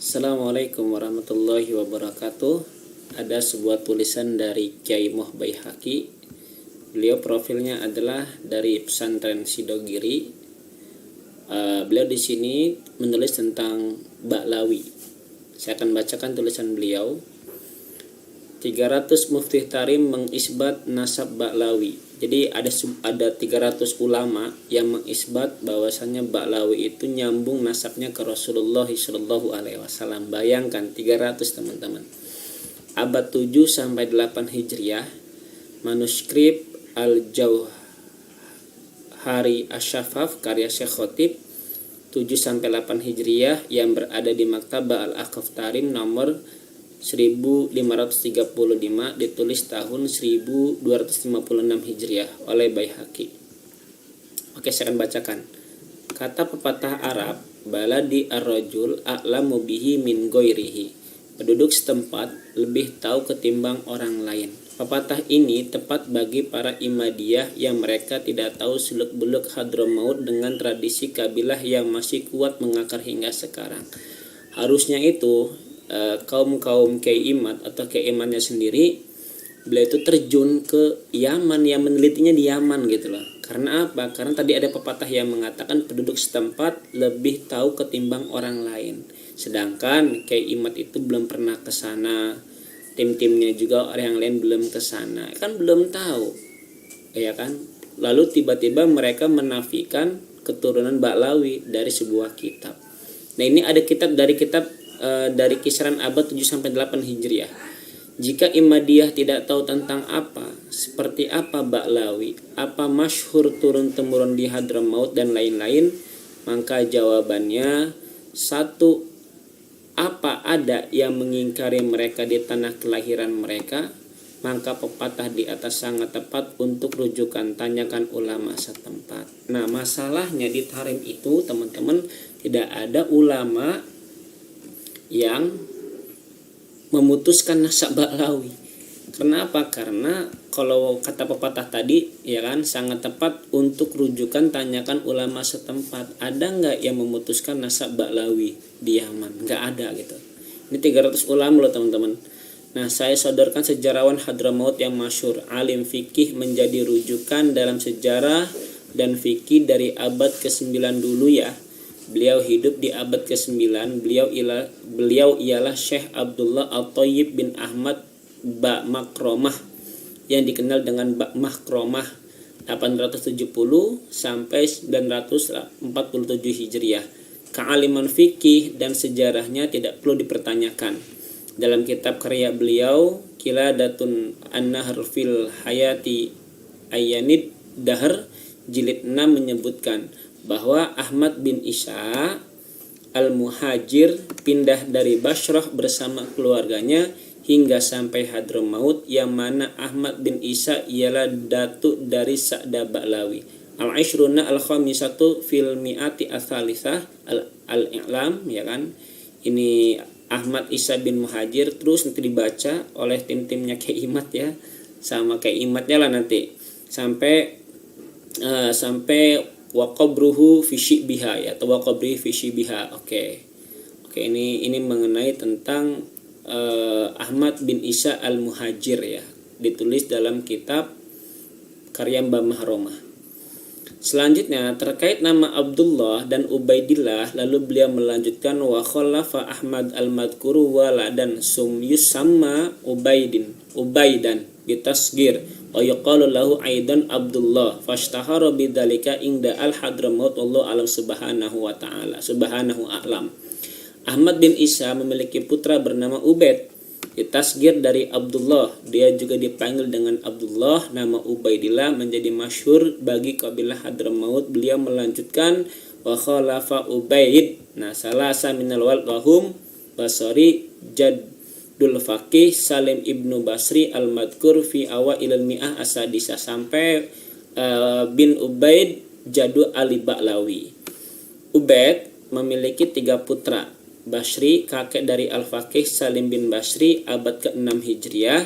Assalamualaikum warahmatullahi wabarakatuh. Ada sebuah tulisan dari Kyai Moh Baihaqi. Beliau profilnya adalah dari pesantren Sidogiri. Beliau di sini menulis tentang Ba'lawi. Saya akan bacakan tulisan beliau. 300 muftih tarim mengisbat nasab Ba'lawi. Jadi ada 300 ulama yang mengisbat bahwasannya Ba'lawi itu nyambung nasabnya ke Rasulullah SAW. Bayangkan 300 teman-teman. Abad 7 sampai 8 Hijriah, manuskrip Al-Jauhari Asyafaf karya Syekh Khotib 7 sampai 8 Hijriah yang berada di Maktabah Al-Aqaf Tarim nomor 1535, ditulis tahun 1256 Hijriah oleh Baihaqi. Oke, saya akan bacakan. Kata pepatah Arab, baladi ar-rajul a'lamu bihi min ghairihi. Penduduk setempat lebih tahu ketimbang orang lain. Pepatah ini tepat bagi para Imadiyah yang mereka tidak tahu seluk-beluk Hadramaut dengan tradisi kabilah yang masih kuat mengakar hingga sekarang. Harusnya itu kaum Kiai Imad atau Kiai Imadnya sendiri, beliau itu terjun ke Yaman, yang menelitinya di Yaman gitu loh. Karena apa? Karena tadi ada pepatah yang mengatakan penduduk setempat lebih tahu ketimbang orang lain. Sedangkan Kiai Imad itu belum pernah ke sana, tim-timnya juga orang yang lain belum ke sana, kan belum tahu, ya kan? Lalu tiba-tiba mereka menafikan keturunan Ba'lawi dari sebuah kitab. Nah, ini ada dari kisaran abad 7 sampai 8 Hijriah. Jika Imadiyah tidak tahu tentang seperti apa Ba'lawi, apa masyhur turun-temurun di Hadramaut dan lain-lain, maka jawabannya satu, apa ada yang mengingkari mereka di tanah kelahiran mereka, maka pepatah di atas sangat tepat untuk rujukan, tanyakan ulama setempat. Nah, masalahnya di Tarim itu teman-teman tidak ada ulama yang memutuskan nasab Ba'lawi. Kenapa? Karena kalau kata pepatah tadi, ya kan, sangat tepat untuk rujukan, tanyakan ulama setempat. Ada nggak yang memutuskan nasab Ba'lawi di Yaman? Nggak ada gitu. Ini 300 ulama loh teman-teman. Nah, saya sodorkan sejarawan Hadramaut yang masyhur, alim fikih, menjadi rujukan dalam sejarah dan fikih dari abad ke-9 dulu ya. Beliau hidup di abad ke-9. Beliau ialah Syekh Abdullah Al-Thayyib bin Ahmad Ba' Makromah, yang dikenal dengan Ba' Makromah, 870 sampai 947 Hijriah. Kealiman fikih dan sejarahnya tidak perlu dipertanyakan. Dalam kitab karya beliau, Qiladatun An-Nahr fil Hayati Ayyanid Dahr, jilid 6 menyebutkan bahwa Ahmad bin Isa Al-Muhajir pindah dari Bashrah bersama keluarganya hingga sampai Hadramaut, yang mana Ahmad bin Isa ialah datuk dari Sa'da Ba'lawi. Al-Ishruna Al-Khamisatu fil Mi'ati Al-Thalithah Al-I'lam, ya kan. Ini Ahmad Isa bin Muhajir. Terus nanti dibaca oleh tim-timnya Kiai Imad ya, sama Kiai Imadnya lah nanti sampai waqabruhu fi syibiha ya, atau waqabri fi syibiha. Oke, ini mengenai tentang Ahmad bin Isa Al-Muhajir ya, ditulis dalam kitab karya Mbah Mahromah. Selanjutnya terkait nama Abdullah dan Ubaidillah, lalu beliau melanjutkan wa khalafa Ahmad al-madhkuru waladan yusamma Ubaidan bitasgir wa yuqalu lahu aidan Abdullah fashtahara bidzalika inda al-Hadramaut, Allah alam subhanahu wa ta'ala, subhanahu a'lam. Ahmad bin Isa memiliki putra bernama Ubaid, ditasgir dari Abdullah. Dia juga dipanggil dengan Abdullah. Nama Ubaidillah menjadi masyhur bagi kabilah Hadramaut. Beliau melanjutkan wa khalafa Ubaid. Nah, salasa minal walad wahum Basri Jaddul Faqih Salim ibnu Basri al-Madhkur fi awailil mi'ah asadisah, sampai bin Ubaid Jadu Ali Ba'lawi. Ubaid memiliki 3 putra. Basri, kakek dari Al-Faqih Salim bin Basri, abad ke-6 Hijriah.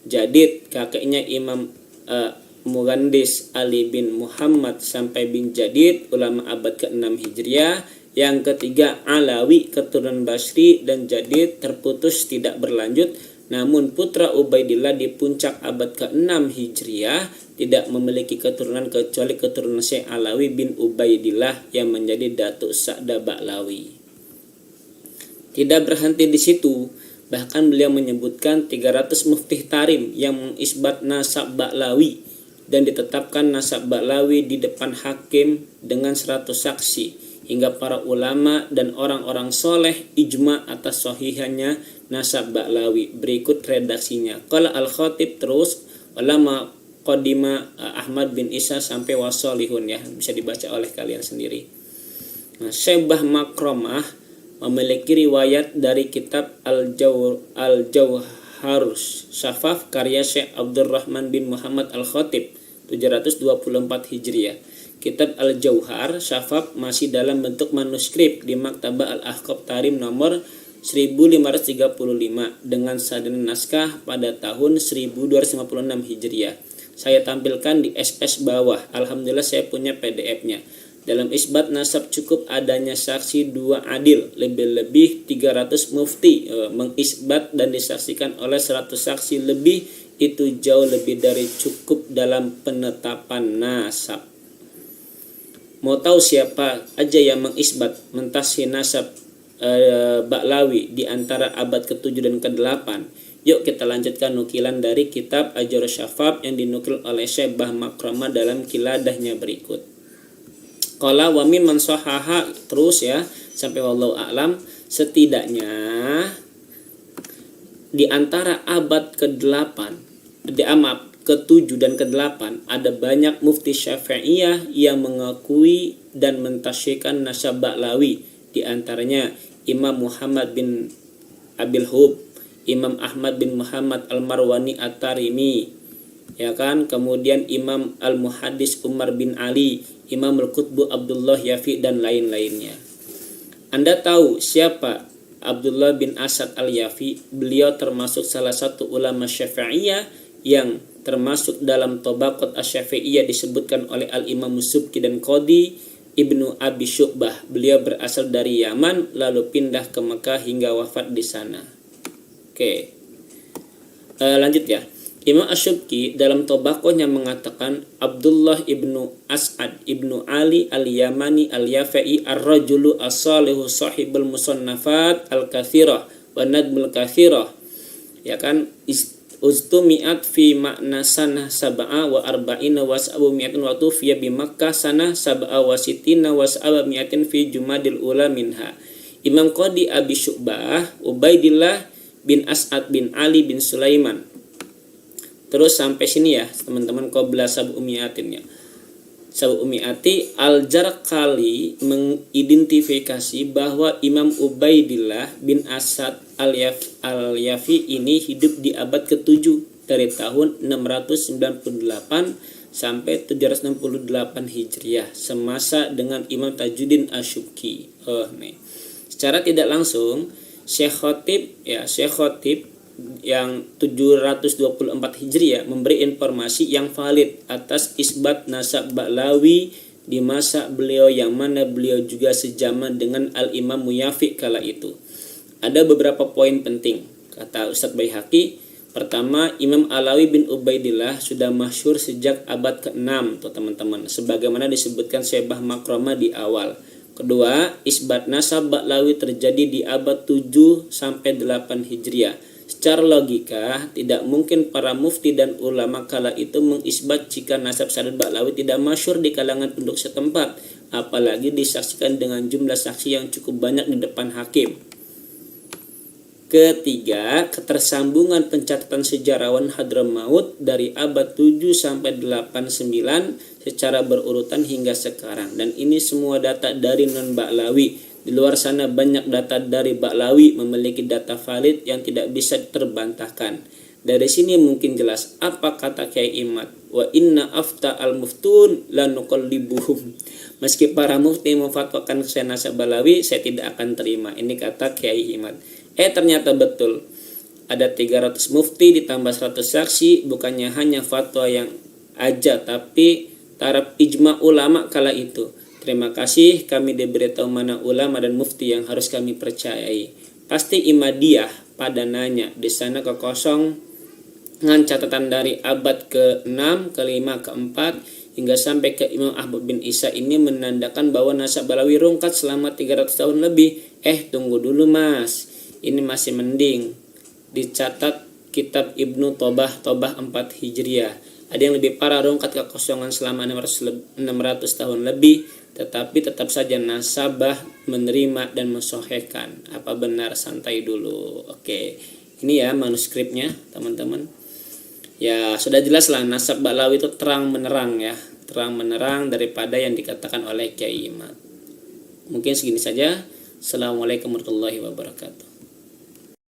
Jadid, kakeknya Imam Mughandis Ali bin Muhammad sampai bin Jadid, ulama abad ke-6 Hijriah. Yang ketiga Alawi keturunan Basri dan jadi terputus tidak berlanjut. Namun putra Ubaidillah di puncak abad ke-6 Hijriah tidak memiliki keturunan kecuali keturunan Syekh Alawi bin Ubaidillah yang menjadi Datuk Sa'da Ba'lawi. Tidak berhenti di situ, bahkan beliau menyebutkan 300 muftih tarim yang mengisbat nasab Ba'lawi dan ditetapkan nasab Ba'lawi di depan hakim dengan 100 saksi. Hingga para ulama dan orang-orang soleh ijma atas sohihannya nasab Ba'lawi. Berikut redaksinya. Qala al-Khatib terus ulama Qadima Ahmad bin Isa sampai wasolihun, ya, bisa dibaca oleh kalian sendiri. Nah, Syekh Bah Makromah memiliki riwayat dari kitab Al-Jauharus Syafaf karya Syekh Abdurrahman bin Muhammad Al-Khatib 724 Hijriah. Kitab Al-Jauhar Syafaf masih dalam bentuk manuskrip di Maktabah Al-Ahqaf Tarim nomor 1535 dengan salinan naskah pada tahun 1256 Hijriah. Saya tampilkan di SS bawah. Alhamdulillah saya punya PDF-nya. Dalam isbat nasab cukup adanya saksi 2 adil, lebih-lebih 300 mufti mengisbat dan disaksikan oleh 100 saksi lebih, itu jauh lebih dari cukup dalam penetapan nasab. Mau tahu siapa aja yang mengisbat mentashih nasab Ba'lawi di antara abad ke-7 dan ke-8? Yuk kita lanjutkan nukilan dari kitab Al-Jauhar Syafaf yang dinukil oleh Syekh Bah Makromah dalam kiladahnya berikut. Qala wa mimman sahaha, terus ya sampai wallahu a'lam, setidaknya di antara abad ke-8 ke-7 dan ke-8 ada banyak mufti Syafi'iyah yang mengakui dan mentasyikan nasab Ba'lawi, di antaranya Imam Muhammad bin Abil Hub, Imam Ahmad bin Muhammad Al-Marwani At-Tarimi, ya kan, kemudian Imam Al-Muhaddis Umar bin Ali, Imam Al-Qutbu Abdullah Yafi dan lain-lainnya. Anda tahu siapa Abdullah bin Asad Al-Yafi? Beliau termasuk salah satu ulama Syafi'iyah yang termasuk dalam Tabaqat Asy-Syafi'iyah disebutkan oleh Al-Imam Subki dan Qadi Ibnu Abi Syu'bah. Beliau berasal dari Yaman lalu pindah ke Mekah hingga wafat di sana. Oke. Lanjut ya. Imam Asy-Syubki dalam Tabaqahnya mengatakan Abdullah ibnu As'ad ibnu Ali al-Yamani al-Yafi'i ar-rajulu as-salihu sahibul musannafat al-kathirah wa nadmul kathirah, ya kan, ustumi'at fi makna sanah sab'a wa arba'ina wa sab'u mi'atin wa tufiya bi Makkah sanah sab'a wa sitina wa sab'a mi'atin fi Jumadil ula minha. Imam Qadi Abi Syu'bah Ubaidillah bin As'ad bin Ali bin Sulaiman. Terus sampai sini ya teman-teman, qabla sab'u mi'atin ya. Sab'u mi'ati Al-Jarqali mengidentifikasi bahwa Imam Ubaidillah bin As'ad Al-Yafi ini hidup di abad ke-7 dari tahun 698 sampai 768 Hijriah semasa dengan Imam Tajuddin Asy-Syubki. Secara tidak langsung Syekh Khatib yang 724 Hijriah memberi informasi yang valid atas isbat nasab Ba'lawi di masa beliau, yang mana beliau juga sejaman dengan Al-Imam Muyafi kala itu. Ada beberapa poin penting kata Ustadz Baihaqi. Pertama, Imam Alawi bin Ubaidillah sudah masyhur sejak abad ke-6 tuh teman-teman, sebagaimana disebutkan Syekh Bah Makromah di awal. Kedua, isbat nasab Ba'lawi terjadi di abad 7 sampai 8 Hijriah. Secara logika, tidak mungkin para mufti dan ulama kala itu mengisbat jika nasab Sa'ad Ba'lawi tidak masyhur di kalangan penduduk setempat, apalagi disaksikan dengan jumlah saksi yang cukup banyak di depan hakim. Ketiga, ketersambungan pencatatan sejarawan Hadramaut dari abad 7 sampai 89 secara berurutan hingga sekarang, dan ini semua data dari non Ba'lawi. Di luar sana banyak data dari Ba'lawi memiliki data valid yang tidak bisa terbantahkan. Dari sini mungkin jelas apa kata Kiai Imad, wa inna afta al-muftun la nuqallibuhum. Meski para mufti memfatwakan saya nasab Ba'lawi, saya tidak akan terima. Ini kata Kiai Imad. Ternyata betul. Ada 300 mufti ditambah 100 saksi, bukannya hanya fatwa yang aja, tapi taraf ijma ulama kala itu. Terima kasih, kami diberitahu mana ulama dan mufti yang harus kami percayai. Pasti Imadiyah pada nanya di sana kekosong dengan catatan dari abad ke-6, ke-5, ke-4 hingga sampai ke Imam Ahmad bin Isa ini menandakan bahwa nasab Balawi rungkat selama 300 tahun lebih. Tunggu dulu mas, ini masih mending dicatat kitab Ibnu Tobah 4 Hijriah. Ada yang lebih parah, rungkat kekosongan selama 600 tahun lebih, tetapi tetap saja nasabah menerima dan mensohhekan. Apa benar? Santai dulu. Oke, ini ya manuskripnya teman-teman. Ya sudah jelas lah, nasab Ba'lawi itu terang menerang ya, terang menerang daripada yang dikatakan oleh Kiai Imad. Mungkin segini saja. Assalamualaikum warahmatullahi wabarakatuh.